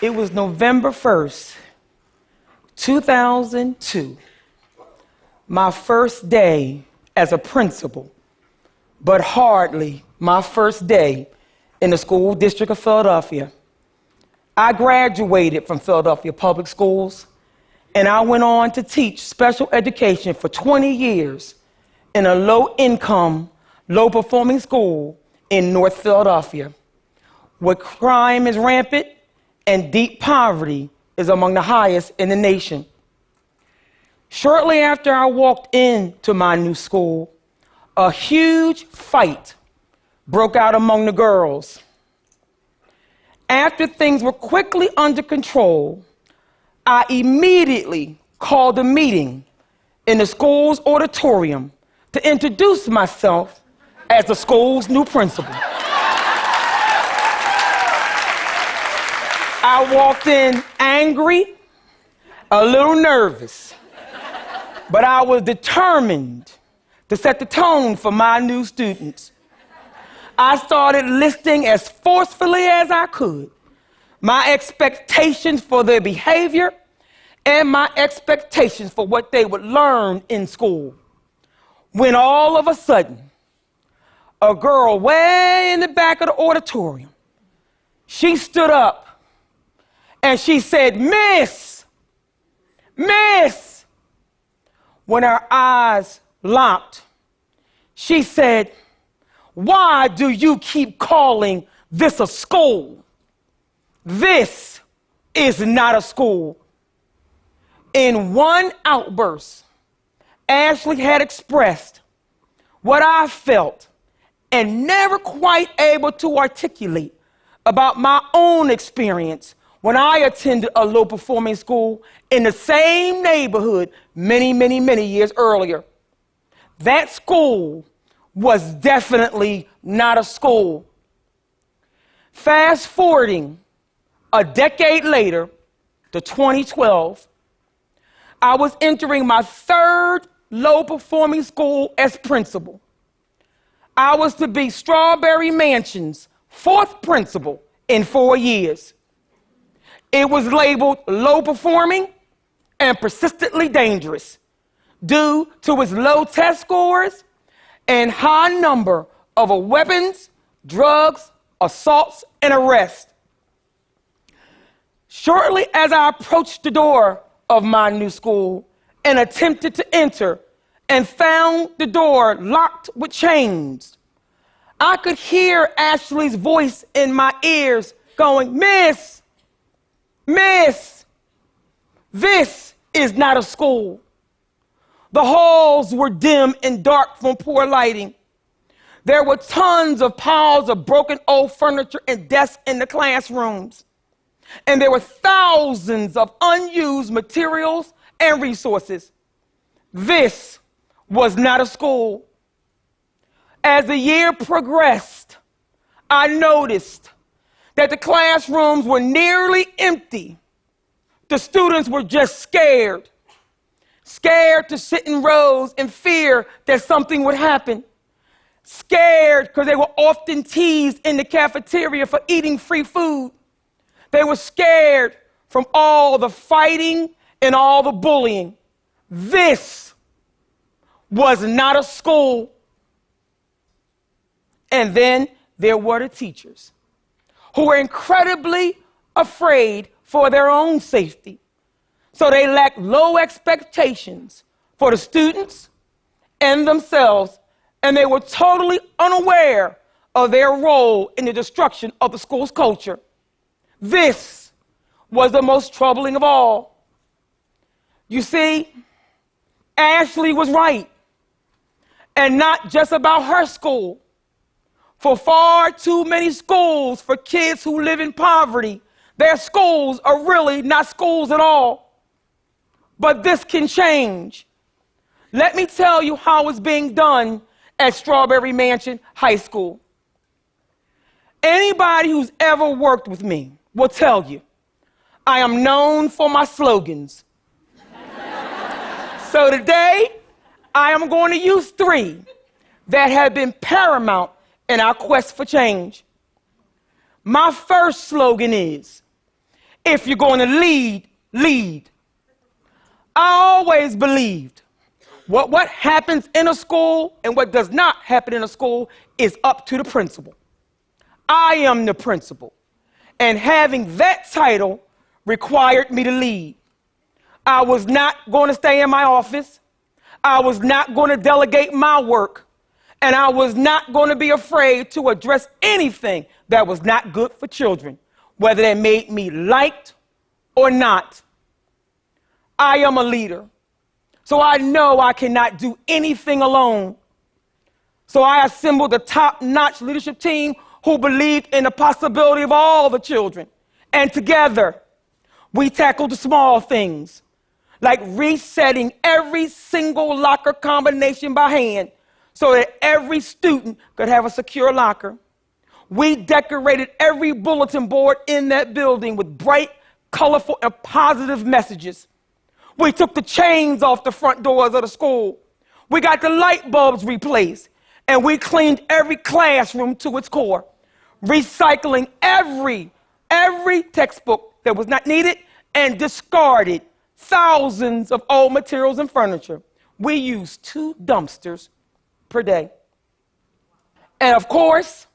It was November 1st, 2002, my first day as a principal, but hardly my first day in the school district of Philadelphia. I graduated from Philadelphia Public Schools, and I went on to teach special education for 20 years in a low-income, low-performing school in North Philadelphia, where crime is rampant and deep poverty is among the highest in the nation. Shortly after I walked into my new school, a huge fight broke out among the girls. After things were quickly under control, I immediately called a meeting in the school's auditorium to introduce myself as the school's new principal. I walked in angry, a little nervous, but I was determined to set the tone for my new students. I started listing as forcefully as I could my expectations for their behavior and my expectations for what they would learn in school. When all of a sudden, a girl way in the back of the auditorium, she stood up and she said, "Miss, Miss." When her eyes locked, she said, "Why do you keep calling this a school? This is not a school." In one outburst, Ashley had expressed what I felt and never quite able to articulate about my own experience when I attended a low-performing school in the same neighborhood many years earlier. That school was definitely not a school. Fast forwarding a decade later to 2012, I was entering my third low-performing school as principal. I was to be Strawberry Mansion's fourth principal in 4 years. It was labeled low-performing and persistently dangerous due to its low test scores and high number of weapons, drugs, assaults, and arrests. Shortly as I approached the door of my new school and attempted to enter and found the door locked with chains, I could hear Ashley's voice in my ears going, "Miss, Miss, this is not a school." The halls were dim and dark from poor lighting. There were tons of piles of broken old furniture and desks in the classrooms. And there were thousands of unused materials and resources. This was not a school. As the year progressed, I noticed that the classrooms were nearly empty. The students were just scared to sit in rows in fear that something would happen, scared because they were often teased in the cafeteria for eating free food. They were scared from all the fighting and all the bullying. This was not a school. And then there were the teachers, who were incredibly afraid for their own safety. So they lacked low expectations for the students and themselves, and they were totally unaware of their role in the destruction of the school's culture. This was the most troubling of all. You see, Ashley was right, and not just about her school. For far too many schools for kids who live in poverty, their schools are really not schools at all. But this can change. Let me tell you how it's being done at Strawberry Mansion High School. Anybody who's ever worked with me will tell you I am known for my slogans. So today, I am going to use 3 that have been paramount in our quest for change. My first slogan is, If you're going to lead, lead. I always believed what happens in a school and what does not happen in a school is up to the principal. I am the principal, and having that title required me to lead. I was not going to stay in my office. I was not going to delegate my work, and I was not going to be afraid to address anything that was not good for children, whether they made me liked or not. I am a leader, so I know I cannot do anything alone. So I assembled a top-notch leadership team who believed in the possibility of all the children. And together, we tackled the small things, like resetting every single locker combination by hand so that every student could have a secure locker. We decorated every bulletin board in that building with bright, colorful, and positive messages. We took the chains off the front doors of the school. We got the light bulbs replaced, and we cleaned every classroom to its core, recycling every textbook that was not needed and discarded thousands of old materials and furniture. We used 2 dumpsters per day. And of course,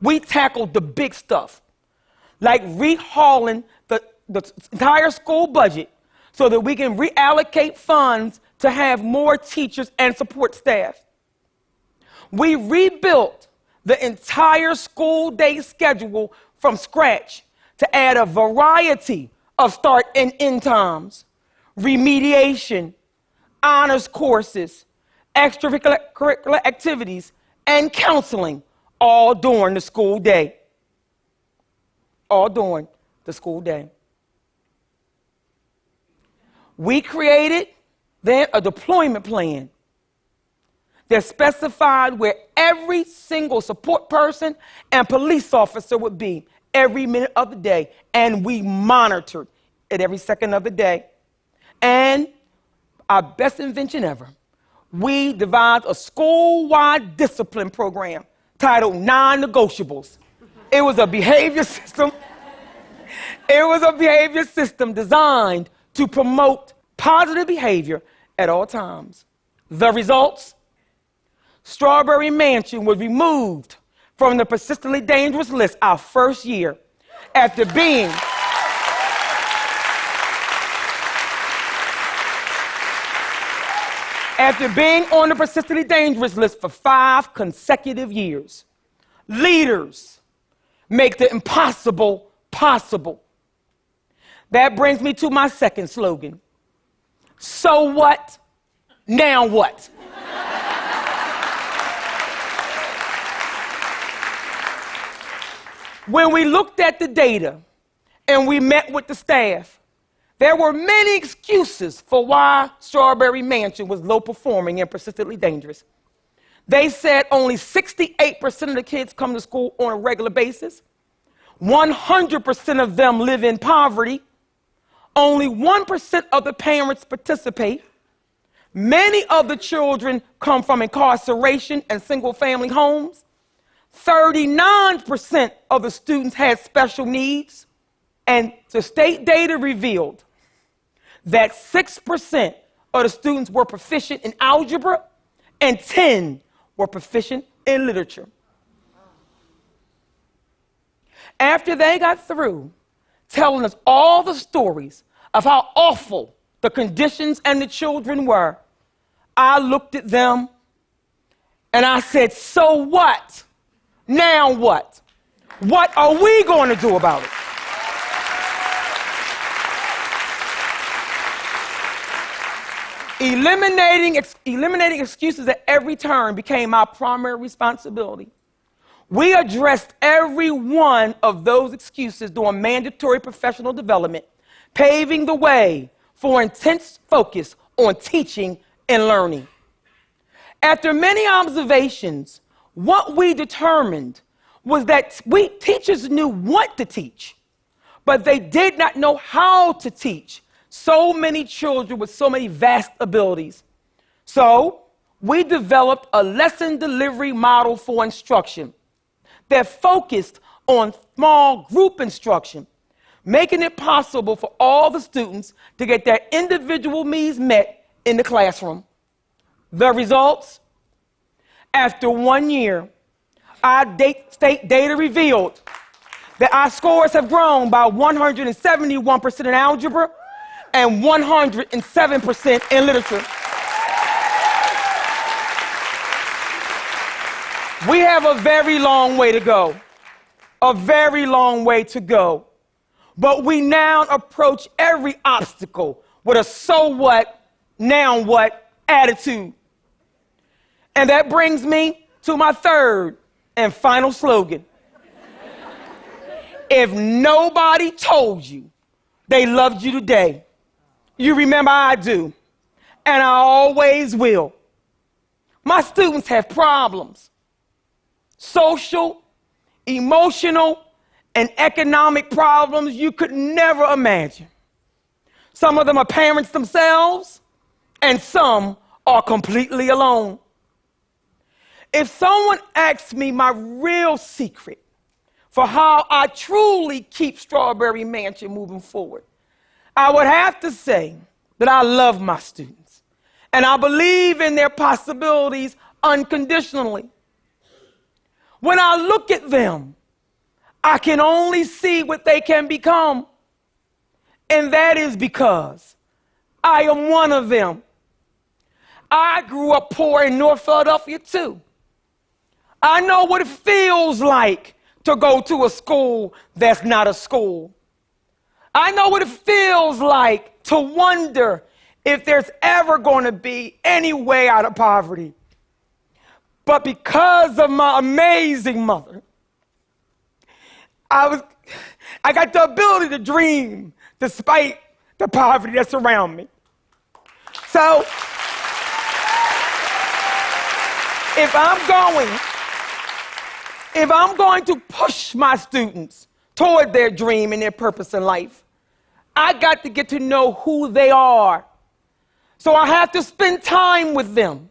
we tackled the big stuff, like rehauling the entire school budget so that we can reallocate funds to have more teachers and support staff. We rebuilt the entire school day schedule from scratch to add a variety of start and end times, remediation, honors courses, extracurricular activities, and counseling, all during the school day. All during the school day. We created then a deployment plan that specified where every single support person and police officer would be every minute of the day, and we monitored it every second of the day. And our best invention ever, we devised a school-wide discipline program titled Non-Negotiables. It was a behavior system. It was a behavior system designed to promote positive behavior at all times. The results? Strawberry Mansion was removed from the persistently dangerous list our first year after being on the persistently dangerous list for 5 consecutive years. Leaders make the impossible possible. That brings me to my second slogan. So what? Now what? When we looked at the data and we met with the staff, there were many excuses for why Strawberry Mansion was low performing and persistently dangerous. They said only 68% of the kids come to school on a regular basis. 100% of them live in poverty. Only 1% of the parents participate. Many of the children come from incarceration and single-family homes. 39% of the students had special needs. And the state data revealed that 6% of the students were proficient in algebra and 10 were proficient in literature. After they got through telling us all the stories of how awful the conditions and the children were, I looked at them and I said, so what? Now what? What are we going to do about it? Eliminating excuses at every turn became our primary responsibility. We addressed every one of those excuses during mandatory professional development, paving the way for intense focus on teaching and learning. After many observations, what we determined was that teachers knew what to teach, but they did not know how to teach so many children with so many vast abilities. So we developed a lesson delivery model for instruction that focused on small group instruction making it possible for all the students to get their individual needs met in the classroom. The results? After 1 year, our state data revealed that our scores have grown by 171% in algebra and 107% in literature. We have a very long way to go, a very long way to go. But we now approach every obstacle with a so what, now what attitude. And that brings me to my third and final slogan. If nobody told you they loved you today, you remember I do, and I always will. My students have problems, social, emotional, and economic problems you could never imagine. Some of them are parents themselves, and some are completely alone. If someone asks me my real secret for how I truly keep Strawberry Mansion moving forward, I would have to say that I love my students, and I believe in their possibilities unconditionally. When I look at them, I can only see what they can become. And that is because I am one of them. I grew up poor in North Philadelphia too. I know what it feels like to go to a school that's not a school. I know what it feels like to wonder if there's ever going to be any way out of poverty. But because of my amazing mother, I got the ability to dream despite the poverty that's around me. So, if I'm going to push my students toward their dream and their purpose in life, I got to get to know who they are. So I have to spend time with them.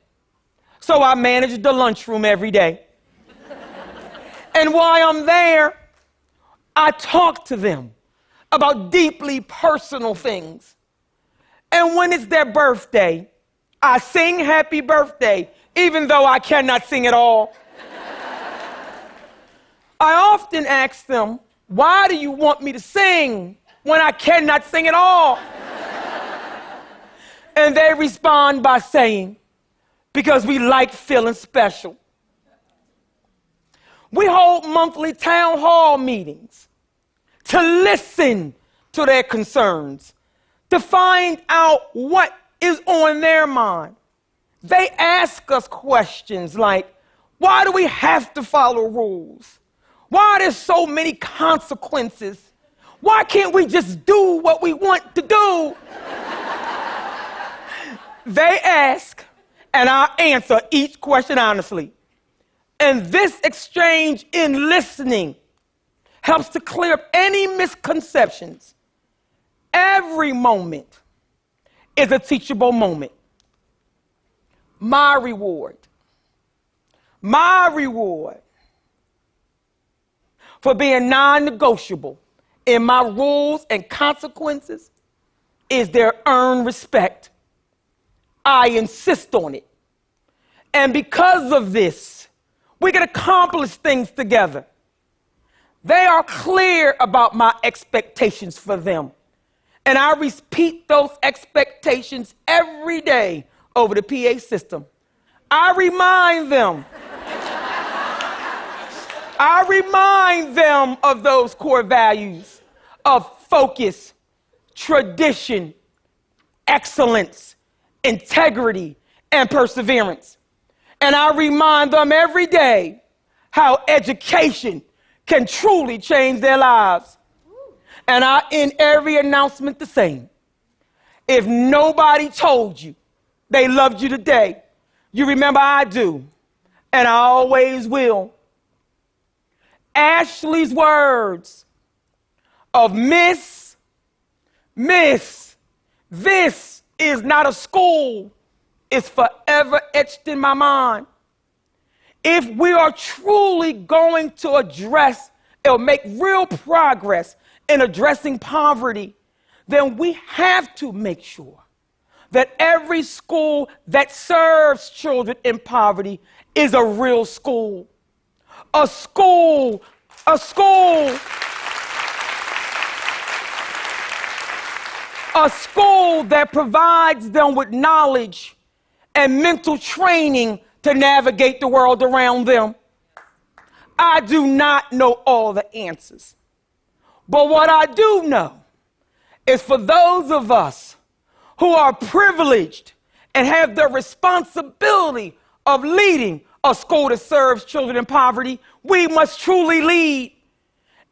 So I manage the lunchroom every day. And while I'm there, I talk to them about deeply personal things. And when it's their birthday, I sing happy birthday, even though I cannot sing at all. I often ask them, why do you want me to sing when I cannot sing at all? And they respond by saying, because we like feeling special. We hold monthly town hall meetings to listen to their concerns, to find out what is on their mind. They ask us questions like, why do we have to follow rules? Why are there so many consequences? Why can't we just do what we want to do? They ask, and I answer each question honestly. And this exchange in listening helps to clear up any misconceptions. Every moment is a teachable moment. My reward for being non-negotiable in my rules and consequences is their earned respect. I insist on it. And because of this, we can accomplish things together. They are clear about my expectations for them. And I repeat those expectations every day over the PA system. I remind them of those core values of focus, tradition, excellence, integrity, and perseverance. And I remind them every day how education can truly change their lives. And I end every announcement the same. If nobody told you they loved you today, you remember I do, and I always will. Ashley's words of Miss, this is not a school, is forever etched in my mind. If we are truly going to address or make real progress in addressing poverty, then we have to make sure that every school that serves children in poverty is a real school. A school that provides them with knowledge and mental training to navigate the world around them. I do not know all the answers, but what I do know is for those of us who are privileged and have the responsibility of leading a school that serves children in poverty, we must truly lead.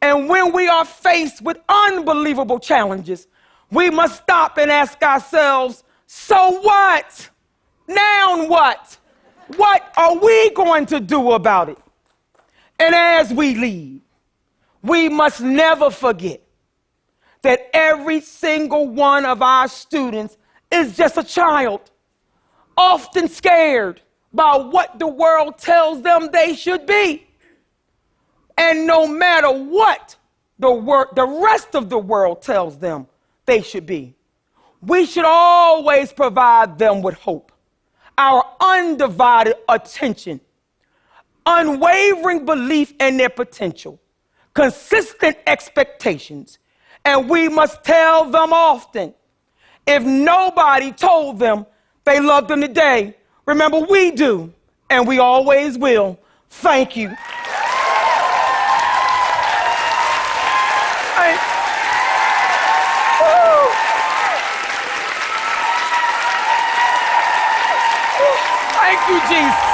And when we are faced with unbelievable challenges, we must stop and ask ourselves, so what? Now what? What are we going to do about it? And as we lead, we must never forget that every single one of our students is just a child, often scared by what the world tells them they should be. And no matter what the rest of the world tells them they should be, we should always provide them with hope, our undivided attention, unwavering belief in their potential, consistent expectations, and we must tell them often. If nobody told them they loved them today, remember we do, and we always will. Thank you. Thank you, Jesus.